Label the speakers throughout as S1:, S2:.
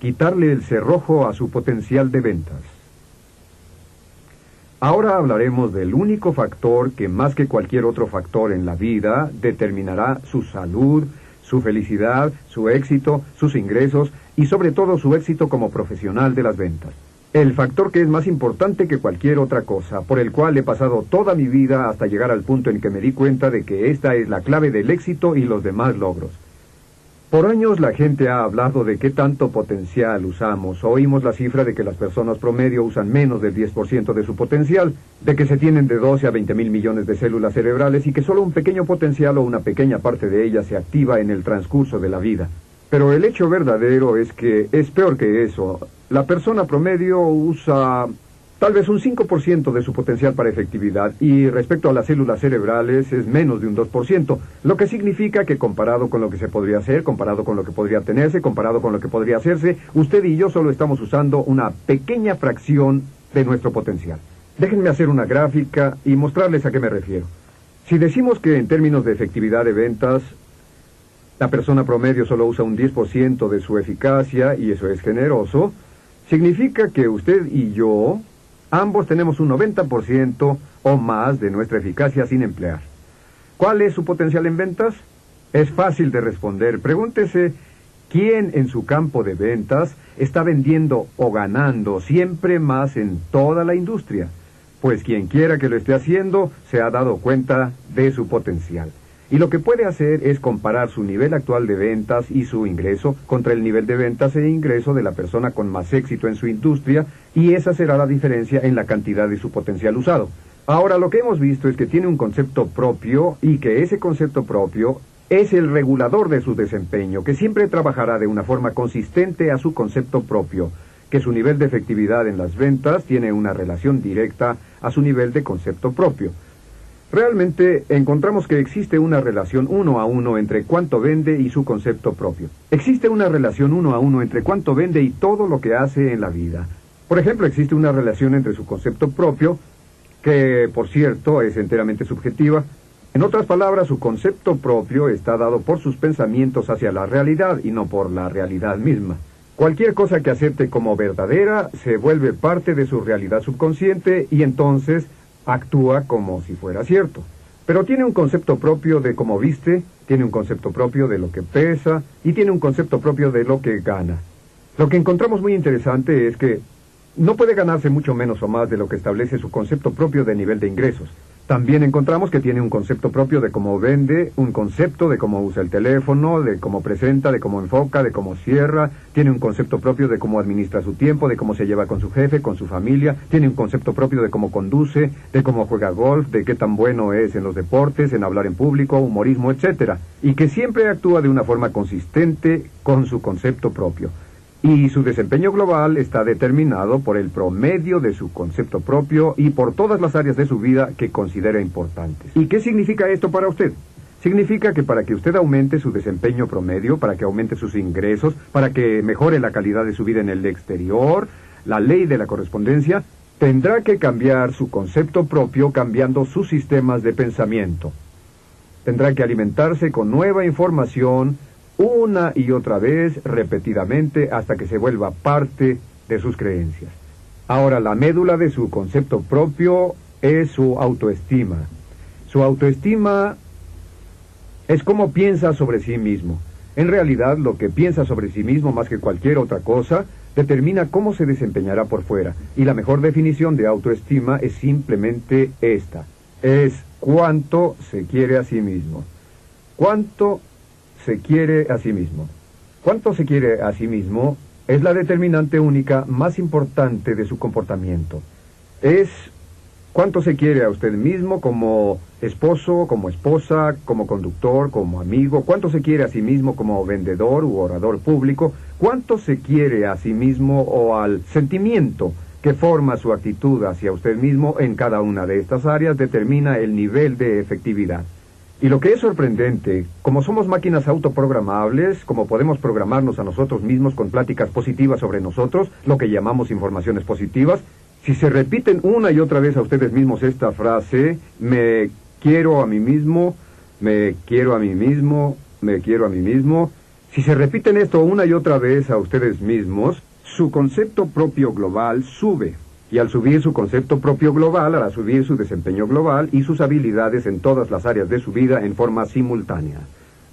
S1: quitarle el cerrojo a su potencial de ventas. Ahora hablaremos del único factor que más que cualquier otro factor en la vida determinará su salud, su felicidad, su éxito, sus ingresos y sobre todo su éxito como profesional de las ventas. El factor que es más importante que cualquier otra cosa, por el cual he pasado toda mi vida hasta llegar al punto en que me di cuenta de que esta es la clave del éxito y los demás logros. Por años la gente ha hablado de qué tanto potencial usamos. Oímos la cifra de que las personas promedio usan menos del 10% de su potencial, de que se tienen de 12 a 20 mil millones de células cerebrales y que solo un pequeño potencial o una pequeña parte de ellas se activa en el transcurso de la vida. Pero el hecho verdadero es que es peor que eso. La persona promedio usa tal vez un 5% de su potencial para efectividad y respecto a las células cerebrales es menos de un 2%, lo que significa que comparado con lo que se podría hacer, comparado con lo que podría tenerse, comparado con lo que podría hacerse, usted y yo solo estamos usando una pequeña fracción de nuestro potencial. Déjenme hacer una gráfica y mostrarles a qué me refiero. Si decimos que en términos de efectividad de ventas, la persona promedio solo usa un 10% de su eficacia, y eso es generoso, significa que usted y yo ambos tenemos un 90% o más de nuestra eficacia sin emplear. ¿Cuál es su potencial en ventas? Es fácil de responder. Pregúntese quién en su campo de ventas está vendiendo o ganando siempre más en toda la industria. Pues quien quiera que lo esté haciendo se ha dado cuenta de su potencial. Y lo que puede hacer es comparar su nivel actual de ventas y su ingreso contra el nivel de ventas e ingreso de la persona con más éxito en su industria, y esa será la diferencia en la cantidad de su potencial usado. Ahora, lo que hemos visto es que tiene un concepto propio y que ese concepto propio es el regulador de su desempeño, que siempre trabajará de una forma consistente a su concepto propio, que su nivel de efectividad en las ventas tiene una relación directa a su nivel de concepto propio. Realmente encontramos que existe una relación 1 a 1 entre cuánto vende y su concepto propio. Existe una relación 1 a 1 entre cuánto vende y todo lo que hace en la vida. Por ejemplo, existe una relación entre su concepto propio, que por cierto es enteramente subjetiva. En otras palabras, su concepto propio está dado por sus pensamientos hacia la realidad y no por la realidad misma. Cualquier cosa que acepte como verdadera se vuelve parte de su realidad subconsciente y entonces actúa como si fuera cierto. Pero tiene un concepto propio de cómo viste, tiene un concepto propio de lo que pesa y tiene un concepto propio de lo que gana. Lo que encontramos muy interesante es que no puede ganarse mucho menos o más de lo que establece su concepto propio de nivel de ingresos. También encontramos que tiene un concepto propio de cómo vende, un concepto de cómo usa el teléfono, de cómo presenta, de cómo enfoca, de cómo cierra, tiene un concepto propio de cómo administra su tiempo, de cómo se lleva con su jefe, con su familia, tiene un concepto propio de cómo conduce, de cómo juega golf, de qué tan bueno es en los deportes, en hablar en público, humorismo, etc. Y que siempre actúa de una forma consistente con su concepto propio. Y su desempeño global está determinado por el promedio de su concepto propio y por todas las áreas de su vida que considera importantes. ¿Y qué significa esto para usted? Significa que para que usted aumente su desempeño promedio, para que aumente sus ingresos, para que mejore la calidad de su vida en el exterior, la ley de la correspondencia, tendrá que cambiar su concepto propio cambiando sus sistemas de pensamiento. Tendrá que alimentarse con nueva información una y otra vez, repetidamente, hasta que se vuelva parte de sus creencias. Ahora, la médula de su concepto propio es su autoestima. Su autoestima es cómo piensa sobre sí mismo. En realidad, lo que piensa sobre sí mismo, más que cualquier otra cosa, determina cómo se desempeñará por fuera. Y la mejor definición de autoestima es simplemente esta. Es cuánto se quiere a sí mismo. ¿Cuánto se quiere a sí mismo? Cuánto se quiere a sí mismo es la determinante única más importante de su comportamiento. Es cuánto se quiere a usted mismo como esposo, como esposa, como conductor, como amigo, cuánto se quiere a sí mismo como vendedor u orador público, cuánto se quiere a sí mismo o al sentimiento que forma su actitud hacia usted mismo en cada una de estas áreas determina el nivel de efectividad. Y lo que es sorprendente, como somos máquinas autoprogramables, como podemos programarnos a nosotros mismos con pláticas positivas sobre nosotros, lo que llamamos informaciones positivas, si se repiten una y otra vez a ustedes mismos esta frase, me quiero a mí mismo, me quiero a mí mismo, me quiero a mí mismo, Si se repiten esto una y otra vez a ustedes mismos, su concepto propio global sube. Y al subir su concepto propio global, hará subir su desempeño global y sus habilidades en todas las áreas de su vida en forma simultánea.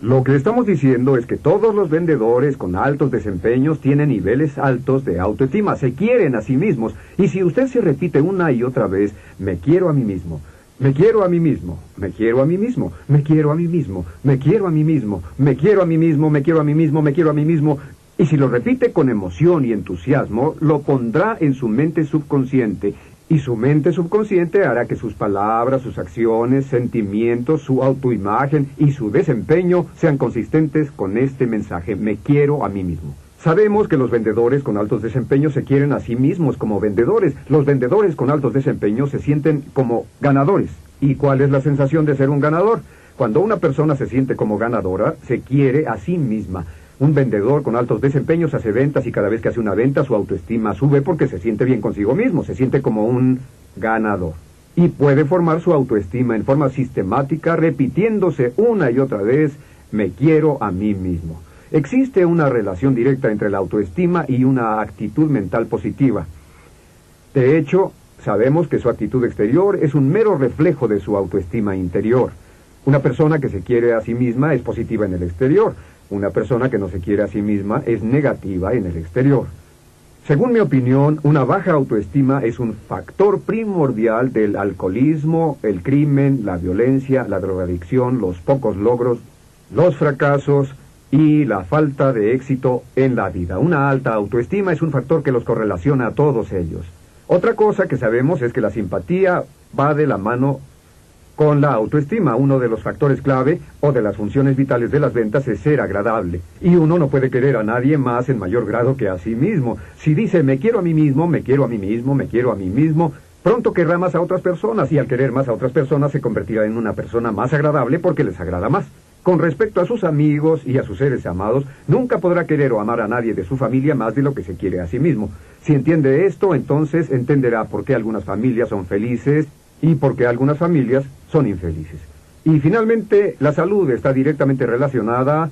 S1: Lo que estamos diciendo es que todos los vendedores con altos desempeños tienen niveles altos de autoestima, se quieren a sí mismos. Y si usted se repite una y otra vez, me quiero a mí mismo, me quiero a mí mismo, me quiero a mí mismo, me quiero a mí mismo, me quiero a mí mismo, me quiero a mí mismo, me quiero a mí mismo, me quiero a mí mismo, y si lo repite con emoción y entusiasmo, lo pondrá en su mente subconsciente. Y su mente subconsciente hará que sus palabras, sus acciones, sentimientos, su autoimagen y su desempeño sean consistentes con este mensaje: me quiero a mí mismo. Sabemos que los vendedores con altos desempeños se quieren a sí mismos como vendedores. Los vendedores con altos desempeños se sienten como ganadores. ¿Y cuál es la sensación de ser un ganador? Cuando una persona se siente como ganadora, se quiere a sí misma. Un vendedor con altos desempeños hace ventas y cada vez que hace una venta su autoestima sube porque se siente bien consigo mismo, se siente como un ganador. Y puede formar su autoestima en forma sistemática repitiéndose una y otra vez: me quiero a mí mismo. Existe una relación directa entre la autoestima y una actitud mental positiva. De hecho, sabemos que su actitud exterior es un mero reflejo de su autoestima interior. Una persona que se quiere a sí misma es positiva en el exterior. Una persona que no se quiere a sí misma es negativa en el exterior. Según mi opinión, una baja autoestima es un factor primordial del alcoholismo, el crimen, la violencia, la drogadicción, los pocos logros, los fracasos y la falta de éxito en la vida. Una alta autoestima es un factor que los correlaciona a todos ellos. Otra cosa que sabemos es que la simpatía va de la mano con la autoestima. Uno de los factores clave o de las funciones vitales de las ventas es ser agradable. Y uno no puede querer a nadie más en mayor grado que a sí mismo. Si dice me quiero a mí mismo, me quiero a mí mismo, me quiero a mí mismo, pronto querrá más a otras personas y al querer más a otras personas se convertirá en una persona más agradable porque les agrada más. Con respecto a sus amigos y a sus seres amados, nunca podrá querer o amar a nadie de su familia más de lo que se quiere a sí mismo. Si entiende esto, entonces entenderá por qué algunas familias son felices y por qué algunas familias son infelices. Y finalmente, la salud está directamente relacionada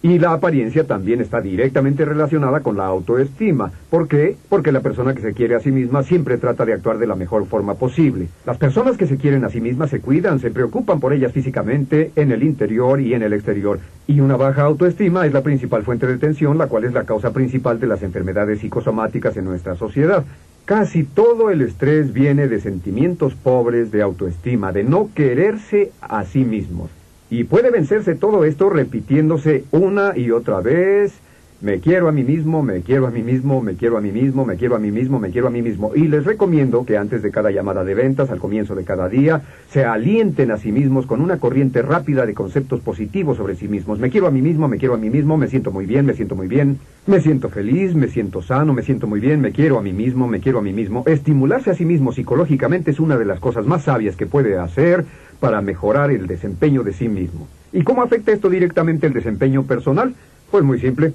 S1: y la apariencia también está directamente relacionada con la autoestima. ¿Por qué? Porque la persona que se quiere a sí misma siempre trata de actuar de la mejor forma posible. Las personas que se quieren a sí mismas se cuidan, se preocupan por ellas físicamente, en el interior y en el exterior. Y una baja autoestima es la principal fuente de tensión, la cual es la causa principal de las enfermedades psicosomáticas en nuestra sociedad. Casi todo el estrés viene de sentimientos pobres de autoestima, de no quererse a sí mismos. Y puede vencerse todo esto repitiéndose una y otra vez: me quiero a mí mismo, me quiero a mí mismo, me quiero a mí mismo, me quiero a mí mismo, me quiero a mí mismo. Y les recomiendo que antes de cada llamada de ventas, al comienzo de cada día, se alienten a sí mismos con una corriente rápida de conceptos positivos sobre sí mismos. Me quiero a mí mismo, me quiero a mí mismo, me siento muy bien, me siento muy bien, me siento feliz, me siento sano, me siento muy bien, me quiero a mí mismo, me quiero a mí mismo. Estimularse a sí mismo psicológicamente es una de las cosas más sabias que puede hacer para mejorar el desempeño de sí mismo. ¿Y cómo afecta esto directamente el desempeño personal? Pues muy simple.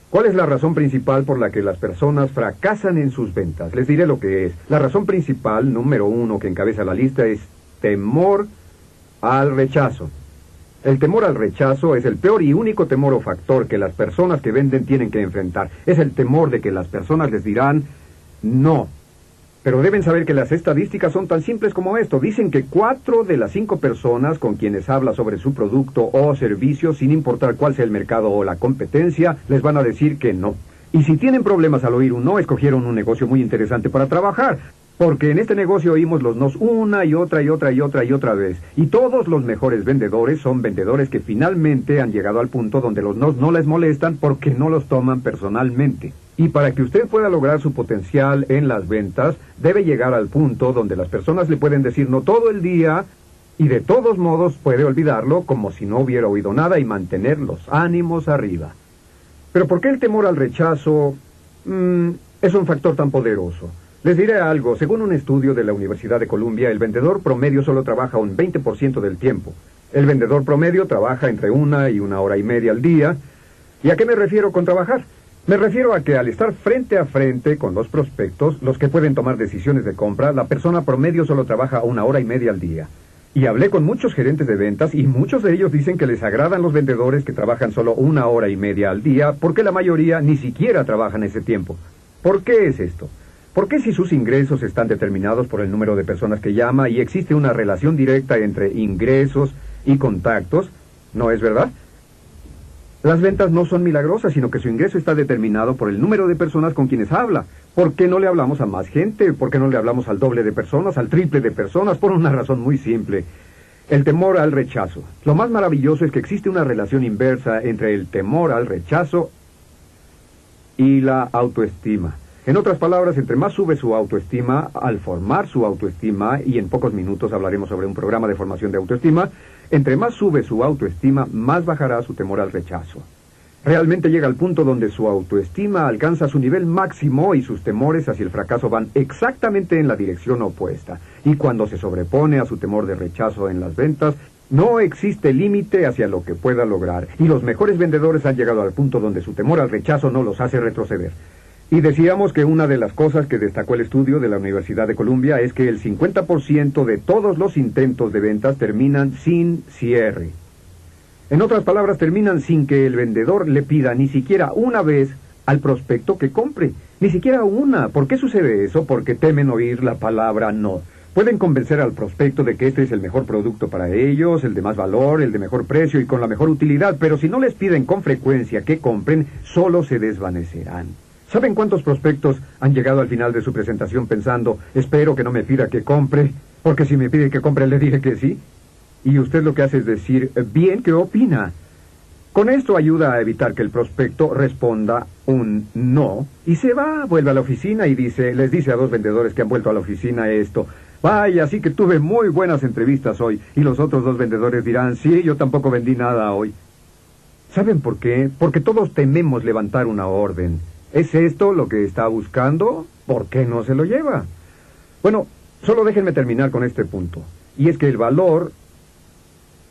S1: ¿Cuál es la razón principal por la que las personas fracasan en sus ventas? Les diré lo que es. La razón principal, número 1, que encabeza la lista, es temor al rechazo. El temor al rechazo es el peor y único temor o factor que las personas que venden tienen que enfrentar. Es el temor de que las personas les dirán no. Pero deben saber que las estadísticas son tan simples como esto. Dicen que 4 de las 5 personas con quienes habla sobre su producto o servicio, sin importar cuál sea el mercado o la competencia, les van a decir que no. Y si tienen problemas al oír un no, escogieron un negocio muy interesante para trabajar. Porque en este negocio oímos los nos una y otra y otra y otra y otra vez. Y todos los mejores vendedores son vendedores que finalmente han llegado al punto donde los nos no les molestan porque no los toman personalmente. Y para que usted pueda lograr su potencial en las ventas, debe llegar al punto donde las personas le pueden decir no todo el día y de todos modos puede olvidarlo como si no hubiera oído nada y mantener los ánimos arriba. Pero ¿por qué el temor al rechazo es un factor tan poderoso? Les diré algo. Según un estudio de la Universidad de Columbia, el vendedor promedio solo trabaja un 20% del tiempo. El vendedor promedio trabaja entre 1 y 1 hora y media al día. ¿Y a qué me refiero con trabajar? Me refiero a que al estar frente a frente con los prospectos, los que pueden tomar decisiones de compra, la persona promedio solo trabaja 1 hora y media al día. Y hablé con muchos gerentes de ventas y muchos de ellos dicen que les agradan los vendedores que trabajan solo 1 hora y media al día porque la mayoría ni siquiera trabajan ese tiempo. ¿Por qué es esto? ¿Por qué si sus ingresos están determinados por el número de personas que llama y existe una relación directa entre ingresos y contactos? ¿No es verdad? Las ventas no son milagrosas, sino que su ingreso está determinado por el número de personas con quienes habla. ¿Por qué no le hablamos a más gente? ¿Por qué no le hablamos al doble de personas, al triple de personas? Por una razón muy simple. El temor al rechazo. Lo más maravilloso es que existe una relación inversa entre el temor al rechazo y la autoestima. En otras palabras, entre más sube su autoestima, al formar su autoestima, y en pocos minutos hablaremos sobre un programa de formación de autoestima, entre más sube su autoestima, más bajará su temor al rechazo. Realmente llega al punto donde su autoestima alcanza su nivel máximo y sus temores hacia el fracaso van exactamente en la dirección opuesta. Y cuando se sobrepone a su temor de rechazo en las ventas, no existe límite hacia lo que pueda lograr. Y los mejores vendedores han llegado al punto donde su temor al rechazo no los hace retroceder. Y decíamos que una de las cosas que destacó el estudio de la Universidad de Columbia es que el 50% de todos los intentos de ventas terminan sin cierre. En otras palabras, terminan sin que el vendedor le pida ni siquiera una vez al prospecto que compre. Ni siquiera una. ¿Por qué sucede eso? Porque temen oír la palabra no. Pueden convencer al prospecto de que este es el mejor producto para ellos, el de más valor, el de mejor precio y con la mejor utilidad, pero si no les piden con frecuencia que compren, solo se desvanecerán. ¿Saben cuántos prospectos han llegado al final de su presentación pensando, espero que no me pida que compre, porque si me pide que compre le diré que sí? Y usted lo que hace es decir, bien, ¿qué opina? Con esto ayuda a evitar que el prospecto responda un no, y se va, vuelve a la oficina y les dice a 2 vendedores que han vuelto a la oficina esto, vaya, así que tuve muy buenas entrevistas hoy, y los otros 2 vendedores dirán, sí, yo tampoco vendí nada hoy. ¿Saben por qué? Porque todos tememos levantar una orden. ¿Es esto lo que está buscando? ¿Por qué no se lo lleva? Bueno, solo déjenme terminar con este punto. Y es que el valor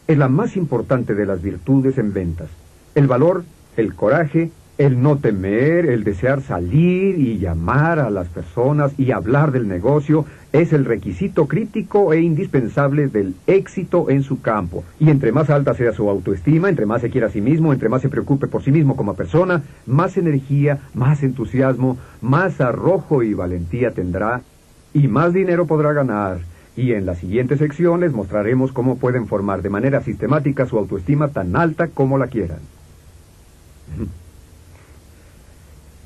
S1: es la más importante de las virtudes en ventas. El valor, el coraje, el no temer, el desear salir y llamar a las personas y hablar del negocio es el requisito crítico e indispensable del éxito en su campo. Y entre más alta sea su autoestima, entre más se quiera a sí mismo, entre más se preocupe por sí mismo como persona, más energía, más entusiasmo, más arrojo y valentía tendrá y más dinero podrá ganar. Y en la siguiente sección les mostraremos cómo pueden formar de manera sistemática su autoestima tan alta como la quieran.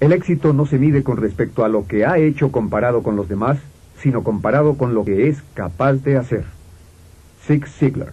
S1: El éxito no se mide con respecto a lo que ha hecho comparado con los demás, sino comparado con lo que es capaz de hacer. Zig Ziglar.